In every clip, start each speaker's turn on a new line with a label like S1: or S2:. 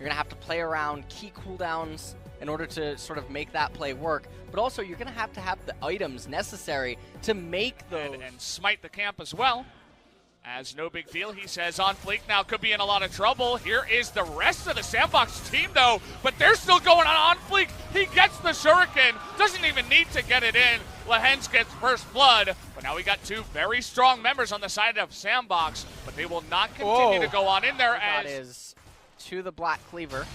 S1: You're going to have to play around key cooldowns in order to sort of make that play work. But also, you're going to have the items necessary to make those.
S2: And smite the camp as well. As no big deal, he says on fleek now could be in a lot of trouble. Here is the rest of the Sandbox team though, but they're still going on fleek. He gets the shuriken, doesn't even need to get it in. Lehens gets first blood, but now we got two very strong members on the side of Sandbox, but they will not continue to go on in there.
S1: That is to the Black Cleaver.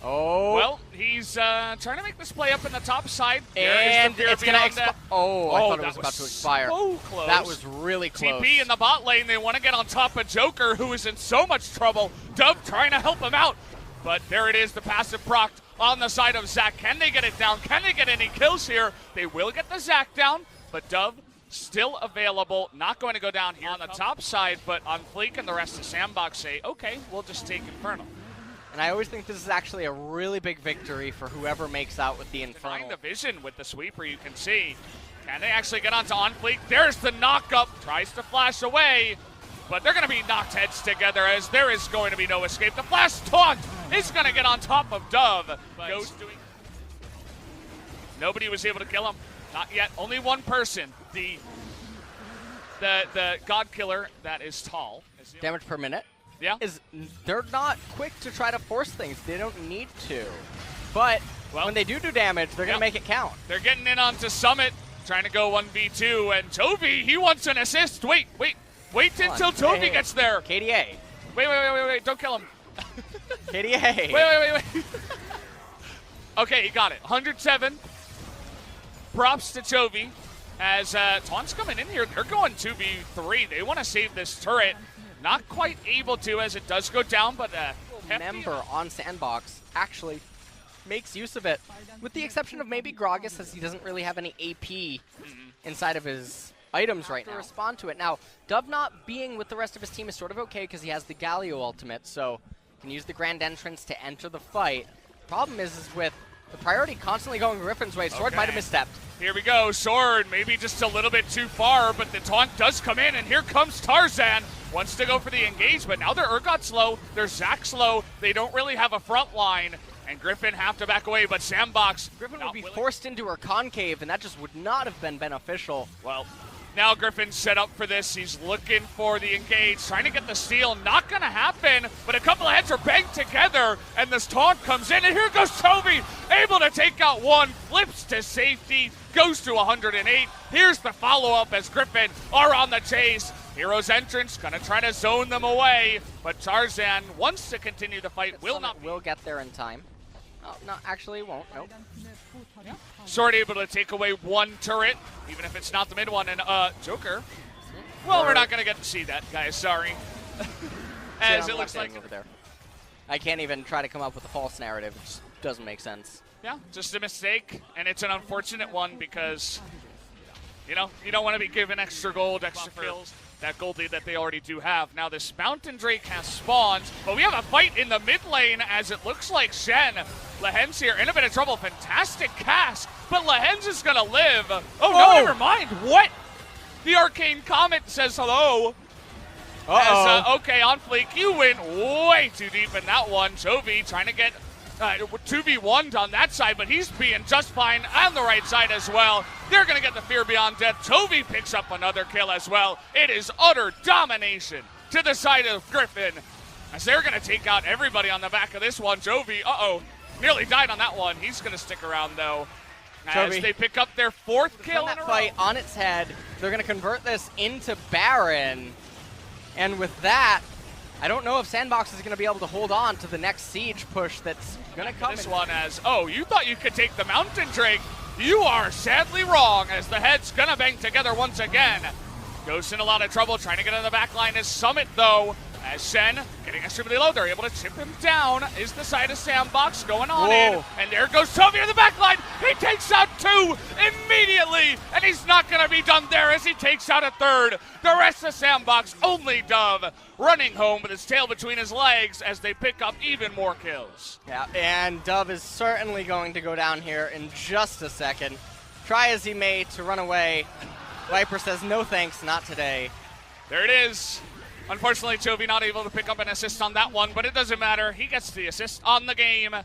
S1: Oh.
S2: Well, he's trying to make this play up in the top side.
S1: And it's going to expire. Oh, I thought it was about to expire.
S2: So close.
S1: That was really close.
S2: TP in the bot lane. They want to get on top of Joker, who is in so much trouble. Dove trying to help him out. But there it is, the passive proc on the side of Zac. Can they get it down? Can they get any kills here? They will get the Zac down, but Dove still available. Not going to go down here on the top side, but on fleek and the rest of Sandbox say, okay, we'll just take Infernal.
S1: And I always think this is actually a really big victory for whoever makes out with the Infernal.
S2: Trying the vision with the sweeper, you can see. Can they actually get onto on fleek? There's the knock-up. Tries to flash away, but they're going to be knocked heads together as there is going to be no escape. The flash taunt is going to get on top of Dove. Ghost doing. Nobody was able to kill him. Not yet. Only one person. The God Killer that is tall.
S1: Damage per minute.
S2: Yeah.
S1: They're not quick to try to force things. They don't need to. But when they do damage, they're going to make it count.
S2: They're getting in onto Summit, trying to go 1v2, and Toby, he wants an assist. Wait until Toby gets there.
S1: KDA.
S2: Wait, don't kill him.
S1: KDA.
S2: Wait. Okay, he got it. 107. Props to Toby. As Taunt's coming in here, they're going 2v3. They want to save this turret. Not quite able to as it does go down, but
S1: member on Sandbox actually makes use of it. With the exception of maybe Gragas, as he doesn't really have any AP inside of his items right now to respond to it. Now, Dove not being with the rest of his team is sort of okay because he has the Galio ultimate, so can use the Grand Entrance to enter the fight. Problem is with the priority constantly going Griffin's way. Sword might have misstepped.
S2: Here we go. Sword maybe just a little bit too far, but the taunt does come in, and here comes Tarzan. Wants to go for the engage, but now they're Urgot's low, they're Zac low, they don't really have a front line, and Griffin have to back away, but Sandbox...
S1: Griffin would be forced into her concave, and that just would not have been beneficial.
S2: Well, now Griffin's set up for this. He's looking for the engage, trying to get the steal. Not going to happen, but a couple of heads are banged together, and this taunt comes in, and here goes Toby, able to take out one, flips to safety, goes to 108. Here's the follow-up as Griffin are on the chase. Hero's entrance, gonna try to zone them away, but Tarzan wants to continue the fight. Will
S1: get there in time. Oh, no, actually won't. Nope.
S2: Sword able to take away one turret, even if it's not the mid one. And Joker. Well, we're not gonna get to see that, guys. Sorry. As it looks like
S1: over there. I can't even try to come up with a false narrative. It just doesn't make sense.
S2: Yeah, just a mistake, and it's an unfortunate one because you know you don't want to be given extra gold, extra kills. That gold lead that they already do have. Now this Mountain Drake has spawned, but we have a fight in the mid lane as it looks like Shen. Lehens here in a bit of trouble. Fantastic cast, but Lehens is gonna live. Oh, no, never mind. What? The Arcane Comet says hello. Okay, on fleek, you went way too deep in that one. Chovy trying to get 2v1'd on that side, but he's being just fine on the right side as well. They're going to get the Fear Beyond Death. Chovy picks up another kill as well. It is utter domination to the side of Griffin as they're going to take out everybody on the back of this one. Chovy, nearly died on that one. He's going to stick around, though, as they pick up their fourth kill in a row.
S1: Fight on its head. They're going to convert this into Baron, and with that, I don't know if Sandbox is going to be able to hold on to the next siege push that's going to come.
S2: This one as, you thought you could take the Mountain Drake. You are sadly wrong as the head's going to bang together once again. Ghost in a lot of trouble trying to get on the back line is Summit, though. As Shen getting extremely low, they're able to chip him down. Is the side of Sandbox going on in. And there goes Toby in the back line. He takes out two immediately. And he's not going to be done there as he takes out a third. The rest of Sandbox, only Dove, running home with his tail between his legs as they pick up even more kills.
S1: Yeah, and Dove is certainly going to go down here in just a second. Try as he may to run away. Viper says, no thanks, not today.
S2: There it is. Unfortunately, Chovy not able to pick up an assist on that one, but it doesn't matter. He gets the assist on the game.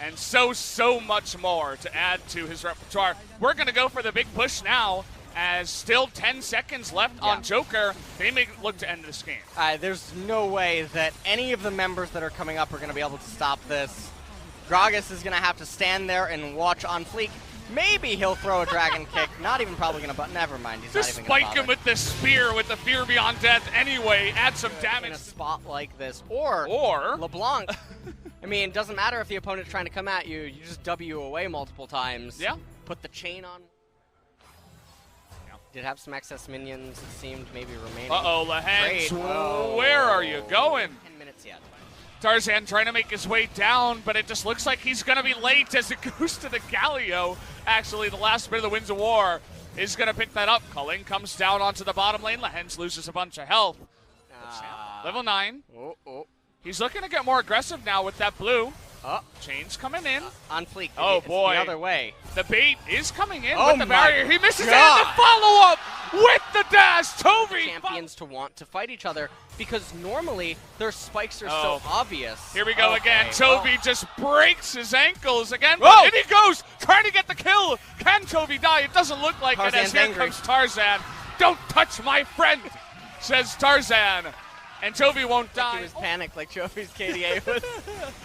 S2: And so much more to add to his repertoire. We're going to go for the big push now, as still 10 seconds left on Joker. They may look to end this game.
S1: There's no way that any of the members that are coming up are going to be able to stop this. Gragas is going to have to stand there and watch on fleek. Maybe he'll throw a dragon kick. Not even probably going to, but never mind. He's
S2: just
S1: not even going to
S2: spike him with the spear with the fear beyond death anyway. Add some damage.
S1: In a spot like this. Or LeBlanc. I mean, it doesn't matter if the opponent's trying to come at you. You just W away multiple times.
S2: Yeah.
S1: Put the chain on. Yeah. Did have some excess minions, it seemed, maybe remaining.
S2: Uh-oh, Lehens, where are you going?
S1: 10 minutes yet.
S2: Tarzan trying to make his way down, but it just looks like he's going to be late as it goes to the Galio. Actually, the last bit of the Winds of War is going to pick that up. Culling comes down onto the bottom lane. Lehens loses a bunch of health. Level 9. He's looking to get more aggressive now with that blue. Chain's coming in.
S1: On fleek.
S2: Oh, boy.
S1: The other way.
S2: The bait is coming in with the barrier. He misses it, and
S1: God.
S2: the follow-up with the dash. Tovy.
S1: Champions to want to fight each other because normally their spikes are so obvious.
S2: Here we go again. Tovy just breaks his ankles again. But in he goes, trying to get the kill. Can Tovy die? It doesn't look like it, as here comes Tarzan. Don't touch my friend, says Tarzan. And Tovy won't die.
S1: He was panicked like Jovy's KDA was.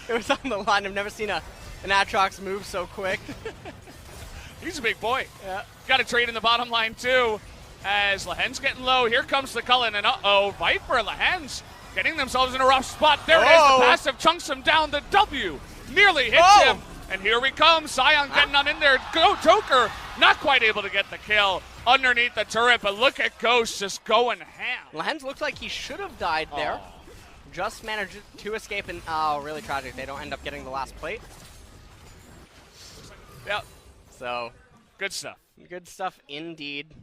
S1: It was on the line. I've never seen an Aatrox move so quick.
S2: He's a big boy.
S1: Yeah.
S2: Got a trade in the bottom line, too, as Lehens getting low. Here comes the Cullen, and Viper, Lehens getting themselves in a rough spot. There it is. The passive chunks him down. The W nearly hits him. And here we come. Sion getting on in there. Go Joker. Not quite able to get the kill underneath the turret, but look at Ghost just going ham.
S1: Lehens looked like he should have died there. Just managed to escape, and really tragic. They don't end up getting the last plate.
S2: Yep.
S1: So,
S2: good stuff.
S1: Good stuff indeed.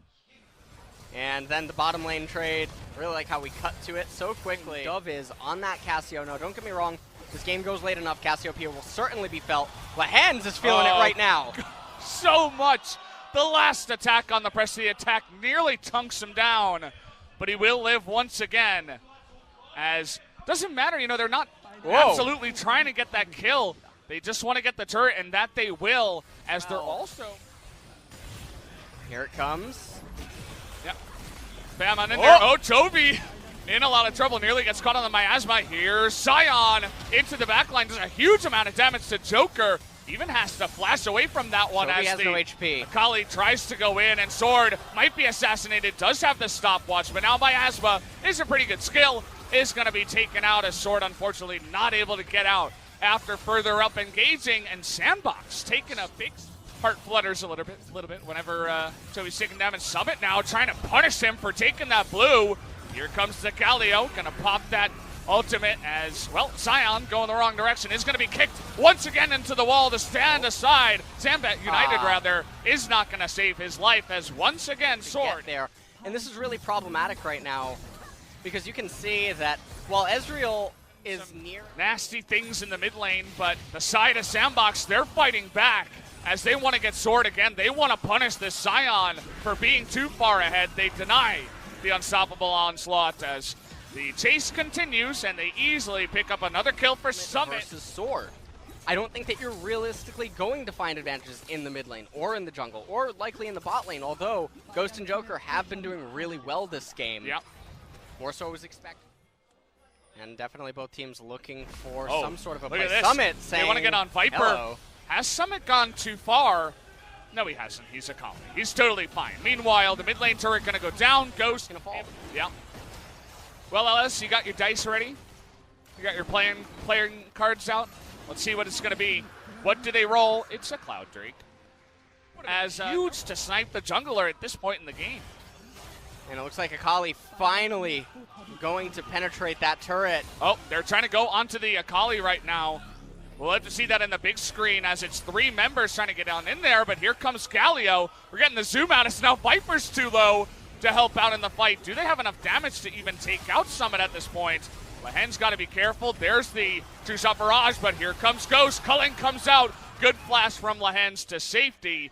S1: And then the bottom lane trade. Really like how we cut to it so quickly. Dove is on that Cassio. No, don't get me wrong. This game goes late enough. Cassiopeia will certainly be felt. Lehens is feeling it right now.
S2: So much. The last attack on the press of the attack nearly tunks him down, but he will live once again. As doesn't matter, you know, they're not absolutely trying to get that kill. They just want to get the turret, and that they will, as they're also.
S1: Here it comes.
S2: Yep. Bam on in there. Oh, Tovy in a lot of trouble. Nearly gets caught on the miasma. Here's Sion into the backline. Does a huge amount of damage to Joker. Even has to flash away from that one.
S1: Tovy
S2: as
S1: has
S2: the
S1: no HP.
S2: Akali tries to go in, and Sword might be assassinated. Does have the stopwatch, but now miasma is a pretty good skill. Is going to be taken out, as Sword unfortunately not able to get out after further up engaging, and Sandbox taking a big heart flutters a little bit whenever Tovy's taking damage. Summit now trying to punish him for taking that blue. Here comes the Galio, gonna pop that ultimate as, well, Sion going the wrong direction, is gonna be kicked once again into the wall to stand aside. Sambat United rather is not gonna save his life, as once again Sword
S1: there. And this is really problematic right now because you can see that while Ezreal is near
S2: nasty things in the mid lane, but the side of Sandbox, they're fighting back as they want to get Sword again. They want to punish this Sion for being too far ahead. They deny the unstoppable onslaught as the chase continues, and they easily pick up another kill for Summit.
S1: Versus Sword. I don't think that you're realistically going to find advantages in the mid lane or in the jungle or likely in the bot lane, although Ghost and Joker have been doing really well this game.
S2: Yep.
S1: More so was expected. And definitely both teams looking for some sort of a
S2: play.
S1: play. Summit saying,
S2: they want to get on Viper.
S1: Hello.
S2: Has Summit gone too far? No, he hasn't. He's a colony. He's totally fine. Meanwhile, the mid lane turret going to go down. Ghost
S1: going to fall.
S2: Yeah. Well, LS, you got your dice ready? You got your playing cards out? Let's see what it's going to be. What do they roll? It's a Cloud Drake. As huge to snipe the jungler at this point in the game.
S1: And it looks like Akali finally going to penetrate that turret.
S2: Oh, they're trying to go onto the Akali right now. We'll have to see that in the big screen as it's 3 members trying to get down in there, but here comes Galio. We're getting the zoom out. It's now Viper's too low to help out in the fight. Do they have enough damage to even take out Summit at this point? Lehens got to be careful. There's the two-shot barrage, but here comes Ghost. Culling comes out. Good flash from Lehens to safety.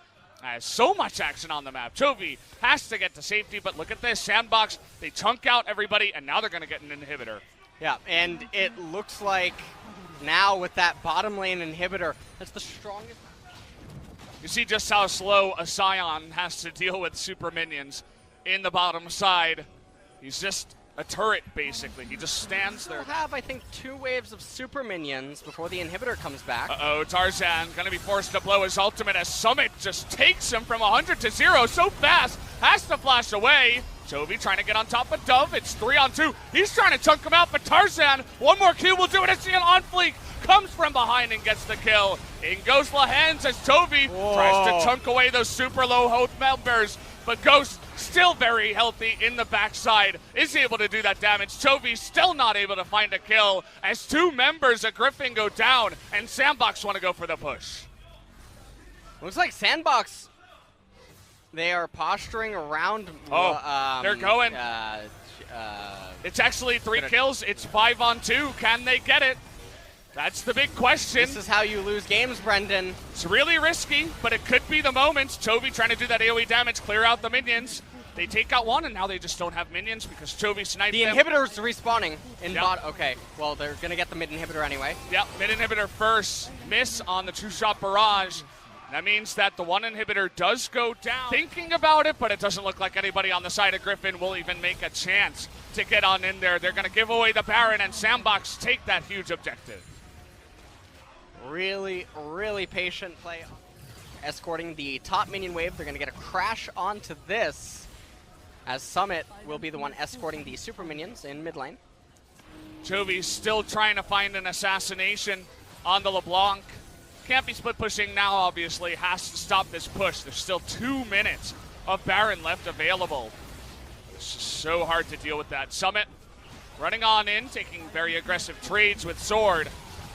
S2: So much action on the map. Chovy has to get to safety, but look at this. Sandbox, they chunk out everybody, and now they're going to get an inhibitor.
S1: Yeah, and it looks like now with that bottom lane inhibitor, that's the strongest.
S2: You see just how slow a Scion has to deal with super minions in the bottom side. He's just a turret, basically. He just stands there.
S1: We'll have, I think, 2 waves of super minions before the inhibitor comes back.
S2: Uh-oh, Tarzan going to be forced to blow his ultimate as Summit just takes him from 100 to 0 so fast. Has to flash away. Chovy trying to get on top of Dove. It's 3-on-2. He's trying to chunk him out, but Tarzan, one more Q will do it. It's on fleek. Comes from behind and gets the kill. In goes Lahens as Chovy tries to chunk away those super low health members, but Ghost still very healthy in the backside, is able to do that damage. Chovy still not able to find a kill as 2 members of Griffin go down, and Sandbox want to go for the push.
S1: Looks like Sandbox, they are posturing around.
S2: They're going. It's actually 3 kills. It's 5-on-2. Can they get it? That's the big question.
S1: This is how you lose games, Brendan.
S2: It's really risky, but it could be the moment. Chovy trying to do that AoE damage, clear out the minions. They take out one, and now they just don't have minions because Chovy sniped them.
S1: The inhibitor's respawning in bot. Okay, well, they're going to get the mid inhibitor anyway.
S2: Yep, mid inhibitor first. Miss on the 2-shot barrage. That means that the 1 inhibitor does go down. Thinking about it, but it doesn't look like anybody on the side of Griffin will even make a chance to get on in there. They're going to give away the Baron, and Sandbox take that huge objective.
S1: Really, really patient play. Escorting the top minion wave. They're going to get a crash onto this, as Summit will be the one escorting the super minions in mid lane.
S2: Chovy still trying to find an assassination on the LeBlanc. Can't be split pushing now, obviously. Has to stop this push. There's still 2 minutes of Baron left available. It's so hard to deal with that. Summit running on in, taking very aggressive trades with Sword.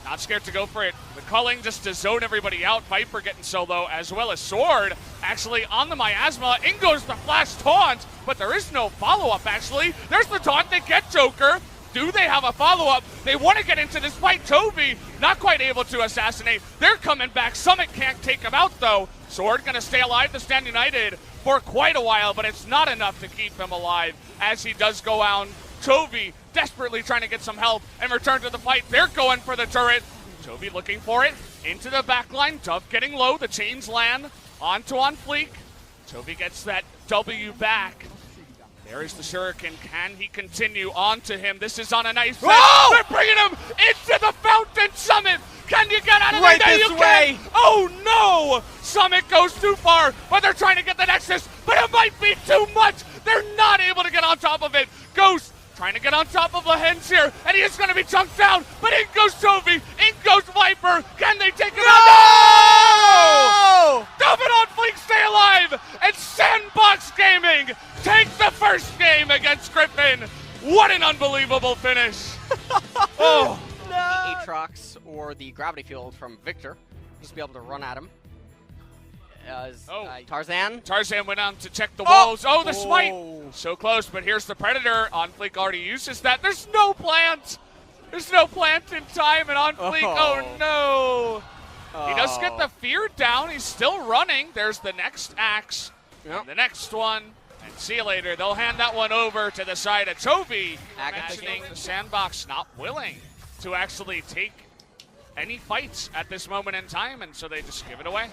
S2: Not scared to go for it. The culling just to zone everybody out. Viper getting solo, as well as Sword actually on the miasma. In goes the flash taunt, but there is no follow-up, actually. There's the taunt. They get Joker. Do they have a follow-up? They want to get into this fight. Chovy not quite able to assassinate. They're coming back. Summit can't take him out, though. Sword going to stay alive to stand united for quite a while, but it's not enough to keep him alive as he does go out. Chovy desperately trying to get some help and return to the fight. They're going for the turret. Chovy looking for it. Into the back line. Dove getting low. The chains land. Onto on fleek. Chovy gets that W back. There is the Shuriken. Can he continue? Onto him. This is on a nice set. They're bringing him into the fountain. Summit, can you get out of there?
S1: Right this way.
S2: Oh no! Summit goes too far, but they're trying to get the Nexus, but it might be too much. They're not able to get on top of it. Ghost trying to get on top of Lahens here, and he is going to be chunked down, but in goes Chovy, in goes Viper. Can they take him out? No! Dove it on fleek, stay alive, and Sandbox Gaming take the first game against Griffin. What an unbelievable finish. Oh.
S1: No. The Aatrox or the gravity field from Victor, just to be able to run at him. Tarzan
S2: went on to check the walls. Oh, the smite! So close, but here's the Predator. On fleek already uses that. There's no plant! There's no plant in time, and on fleek, oh no! He does get the fear down. He's still running. There's the next axe.
S1: Yep.
S2: The next one. And see you later. They'll hand that one over to the side of Chovy. Mentioning the Sandbox not willing to actually take any fights at this moment in time, and so they just give it away.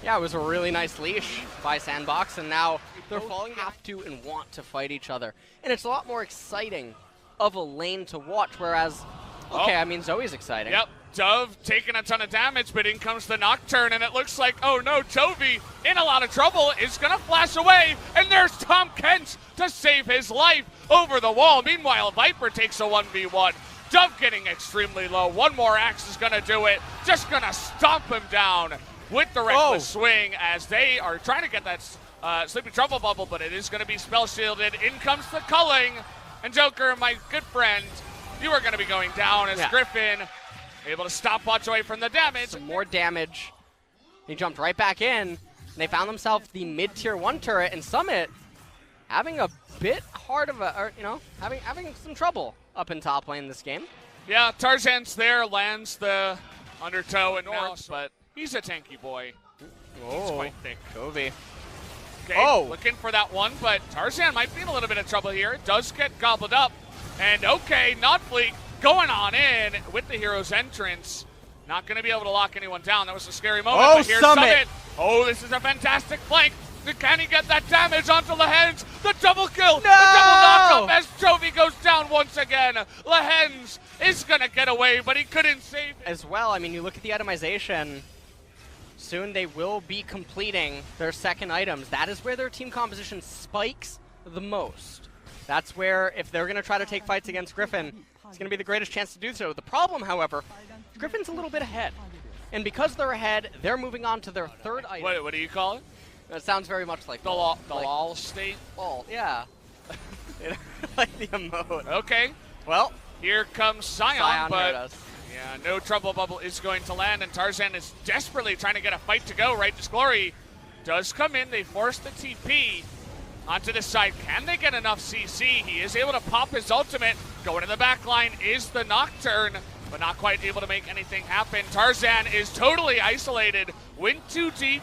S1: Yeah, it was a really nice leash by Sandbox, and now they're falling have to and want to fight each other. And it's a lot more exciting of a lane to watch, whereas, I mean, Zoe's exciting.
S2: Yep, Dove taking a ton of damage, but in comes the Nocturne, and it looks like, oh no, Chovy in a lot of trouble, is going to flash away, and there's Tom Kent to save his life over the wall. Meanwhile, Viper takes a 1v1. Dove getting extremely low. One more axe is going to do it. Just going to stomp him down with the reckless swing as they are trying to get that Sleepy Trouble Bubble, but it is going to be spell shielded. In comes the culling, and Joker, my good friend, you are going to be going down as Griffin able to stop watch away from the damage.
S1: Some more damage. He jumped right back in, and they found themselves the mid-tier 1 turret, and Summit having a bit hard of a, having some trouble up in top lane this game.
S2: Yeah, Tarzan's there, lands the undertow and north, but he's a tanky boy. It's quite thick.
S1: Covey.
S2: Okay, looking for that one, but Tarzan might be in a little bit of trouble here. It does get gobbled up. And okay, Notfleek going on in with the hero's entrance. Not going to be able to lock anyone down. That was a scary moment.
S1: Oh,
S2: but here's
S1: Summit.
S2: Oh, this is a fantastic flank. Can he get that damage onto Lehens? The double kill,
S1: no!
S2: The double knock-up as Jovi goes down once again. Lehens is going to get away, but he couldn't save it.
S1: As well, I mean, you look at the itemization. Soon they will be completing their second items. That is where their team composition spikes the most. That's where, if they're going to try to take fights against Griffin, it's going to be the greatest chance to do so. The problem, however, Griffin's a little bit ahead. And because they're ahead, they're moving on to their third item.
S2: What do you call it?
S1: That sounds very much like
S2: the lol state.
S1: Lol, yeah. Like the emote.
S2: Okay.
S1: Well,
S2: here comes Sion, but
S1: us.
S2: Yeah, no trouble bubble is going to land, and Tarzan is desperately trying to get a fight to go. Righteous Glory does come in. They force the TP onto the side. Can they get enough CC? He is able to pop his ultimate. Going to the back line is the Nocturne, but not quite able to make anything happen. Tarzan is totally isolated. Went too deep.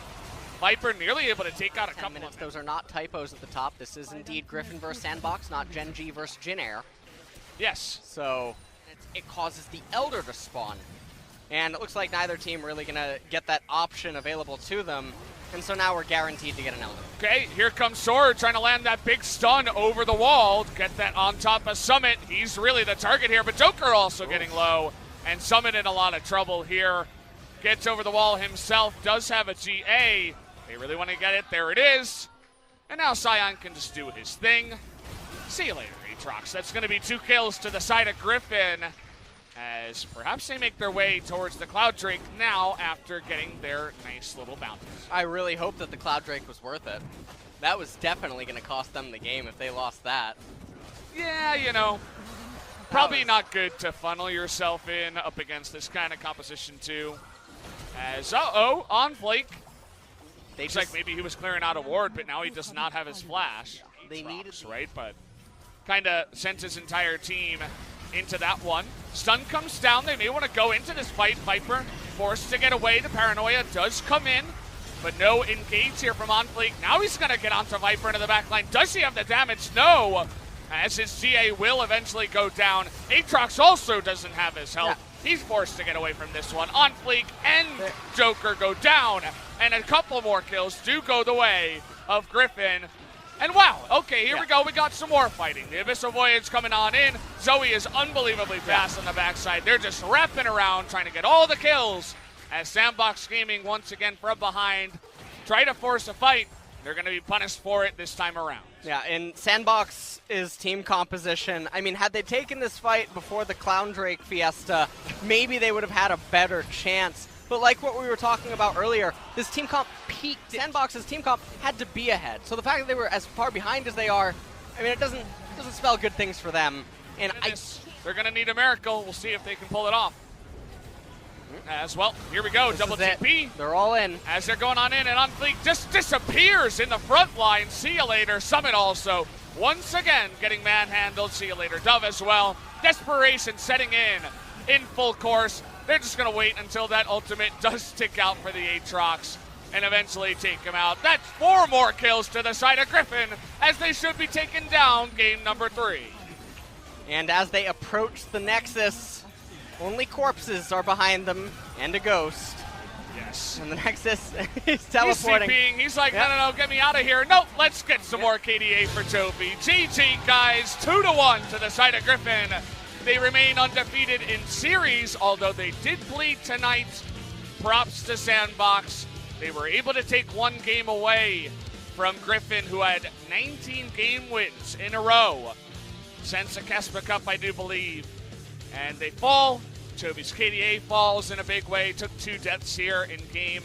S2: Viper nearly able to take out a couple
S1: minutes. Those are not typos at the top. This is indeed Griffin versus Sandbox, not Gen G versus Jin Air.
S2: Yes.
S1: So it causes the Elder to spawn. And it looks like neither team really going to get that option available to them. And so now we're guaranteed to get an Elder.
S2: Okay, here comes Sword trying to land that big stun over the wall. Get that on top of Summit. He's really the target here, but Joker also getting low. And Summit in a lot of trouble here. Gets over the wall himself, does have a GA. They really want to get it. There it is. And now Sion can just do his thing. See you later, Aatrox. That's going to be 2 kills to the side of Griffin, as perhaps they make their way towards the Cloud Drake now after getting their nice little bounties.
S1: I really hope that the Cloud Drake was worth it. That was definitely going to cost them the game if they lost that.
S2: Yeah, you know, probably not good to funnel yourself in up against this kind of composition too. As, on Flake. Looks like maybe he was clearing out a ward, but now he does not have his flash.
S1: They needed,
S2: right? But kind of sent his entire team into that one. Stun comes down. They may want to go into this fight. Viper forced to get away. The Paranoia does come in, but no engage here from OnFleek. Now he's going to get onto Viper into the back line. Does he have the damage? No. As his GA will eventually go down. Aatrox also doesn't have his health. Yeah. He's forced to get away from this one. OnFleek and Joker go down. And a couple more kills do go the way of Griffin. And wow, okay, here we go. We got some more fighting. The Abyssal Voyage coming on in. Zoe is unbelievably fast on the backside. They're just wrapping around, trying to get all the kills. As Sandbox Gaming once again from behind try to force a fight. They're going to be punished for it this time around.
S1: Yeah, and Sandbox's team composition, I mean, had they taken this fight before the Clown Drake Fiesta, maybe they would have had a better chance. But like what we were talking about earlier, this team comp peaked. Sandbox's team comp had to be ahead. So the fact that they were as far behind as they are, I mean, it doesn't spell good things for them. And
S2: they're going to need a miracle. We'll see if they can pull it off. As well, here we go, double TP.
S1: They're all in.
S2: As they're going on in, and OnFleek just disappears in the front line. See you later. Summit also, once again, getting manhandled. See you later, Dove as well. Desperation setting in full course. They're just going to wait until that ultimate does stick out for the Aatrox and eventually take him out. That's 4 more kills to the side of Griffin, as they should be taken down game number 3.
S1: And as they approach the Nexus, only corpses are behind them, and a ghost.
S2: Yes.
S1: And the Nexus is teleporting.
S2: He's CPing. He's like, no, get me out of here. Nope, let's get some more KDA for Toby. GG, guys, 2-1 to the side of Griffin. They remain undefeated in series, although they did bleed tonight. Props to Sandbox. They were able to take 1 game away from Griffin, who had 19 game wins in a row since the Kespa Cup, I do believe. And they fall. Toby's KDA falls in a big way. Took 2 deaths here in game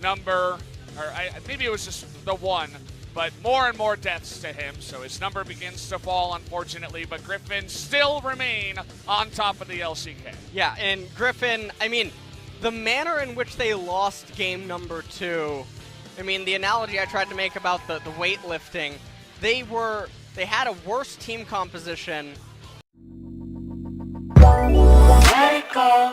S2: number, maybe it was just the 1, but more and more deaths to him. So his number begins to fall, unfortunately. But Griffin still remain on top of the LCK.
S1: Yeah, and Griffin, I mean, the manner in which they lost game number 2, I mean, the analogy I tried to make about the weightlifting, they had a worse team composition.
S3: Let it go.